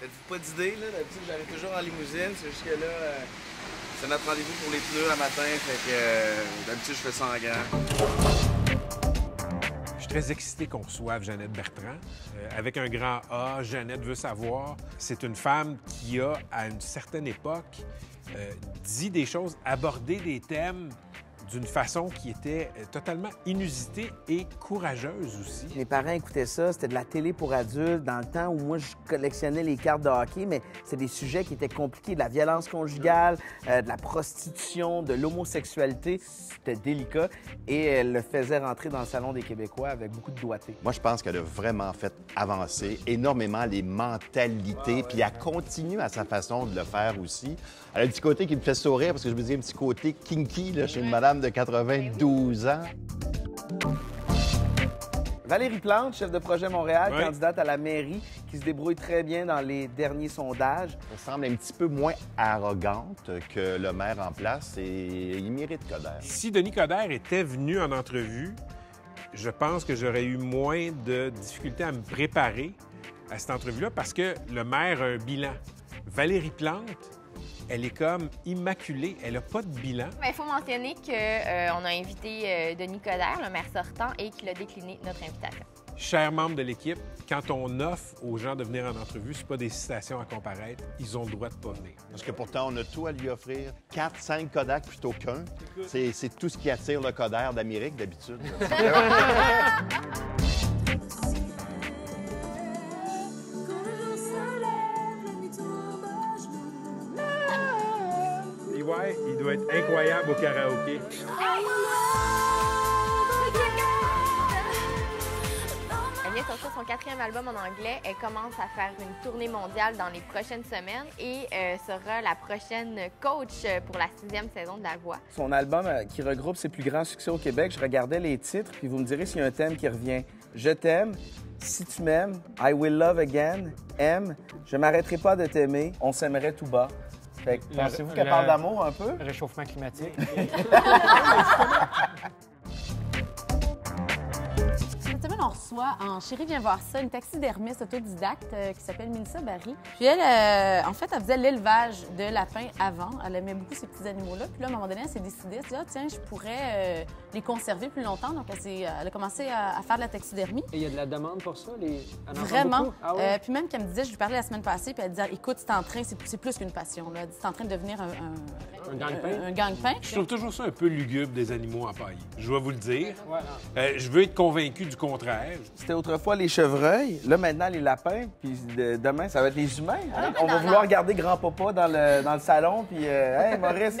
Faites-vous pas d'idée, là. D'habitude, j'arrive toujours en limousine. C'est juste que là, c'est notre rendez-vous pour les pneus à matin. Fait que d'habitude, je fais ça en grand. Je suis très excité qu'on reçoive Jeannette Bertrand. Avec un grand A, Jeannette veut savoir. C'est une femme qui a, à une certaine époque, dit des choses, abordé des thèmes d'une façon qui était totalement inusitée et courageuse aussi. Mes parents écoutaient ça, c'était de la télé pour adultes, dans le temps où moi, je collectionnais les cartes de hockey, mais c'est des sujets qui étaient compliqués, de la violence conjugale, de la prostitution, de l'homosexualité. C'était délicat et elle le faisait rentrer dans le salon des Québécois avec beaucoup de doigté. Moi, je pense qu'elle a vraiment fait avancer énormément les mentalités, puis elle continue à sa façon de le faire aussi. Elle a un petit côté qui me fait sourire, parce que je me dis un petit côté kinky là, chez une madame de 92 ans. Valérie Plante, chef de projet Montréal, candidate à la mairie, qui se débrouille très bien dans les derniers sondages. Elle semble un petit peu moins arrogante que le maire en place et il mérite Coderre. Si Denis Coderre était venu en entrevue, je pense que j'aurais eu moins de difficultés à me préparer à cette entrevue-là parce que le maire a un bilan. Valérie Plante, elle est comme immaculée. Elle n'a pas de bilan. Il faut mentionner qu'on a invité Denis Coderre, le maire sortant, et qu'il a décliné notre invitation. Chers membres de l'équipe, quand on offre aux gens de venir en entrevue, ce pas des citations à comparaître. Ils ont le droit de pas venir. Parce que pourtant, on a tout à lui offrir. 4, 5 Kodak plutôt qu'un. C'est tout ce qui attire le Coderre d'Amérique, d'habitude. Ouais, il doit être incroyable au karaoké. Elle vient de sortir son 4e album en anglais. Elle commence à faire une tournée mondiale dans les prochaines semaines et sera la prochaine coach pour la 6e saison de La Voix. Son album qui regroupe ses plus grands succès au Québec, je regardais les titres, puis vous me direz s'il y a un thème qui revient. Je t'aime, si tu m'aimes, I will love again, aime, je m'arrêterai pas de t'aimer, on s'aimerait tout bas. Pensez-vous qu'elle parle d'amour un peu? Réchauffement climatique. Cette semaine, on reçoit en Chérie vient voir ça une taxidermiste autodidacte qui s'appelle Mélissa Barry. Puis elle, en fait, elle faisait l'élevage de lapins avant. Elle aimait beaucoup ces petits animaux-là. Puis là, à un moment donné, elle s'est décidée, elle s'est dit, ah, tiens, je pourrais les conserver plus longtemps. Donc, elle a commencé à faire de la taxidermie. Et il y a de la demande pour ça? Vraiment. Ah ouais? Puis même qu'elle me disait, je lui parlais la semaine passée, puis elle disait, écoute, c'est en train, c'est plus qu'une passion. Là. C'est en train de devenir Un gang-pain? Un gang-pain. Je trouve toujours ça un peu lugubre des animaux empaillés. Je dois vous le dire. Ouais. Je veux être convaincu du contraire. C'était autrefois les chevreuils, là maintenant les lapins, puis demain ça va être les humains. Hein? On va vouloir garder grand-papa dans le salon, puis hey Maurice...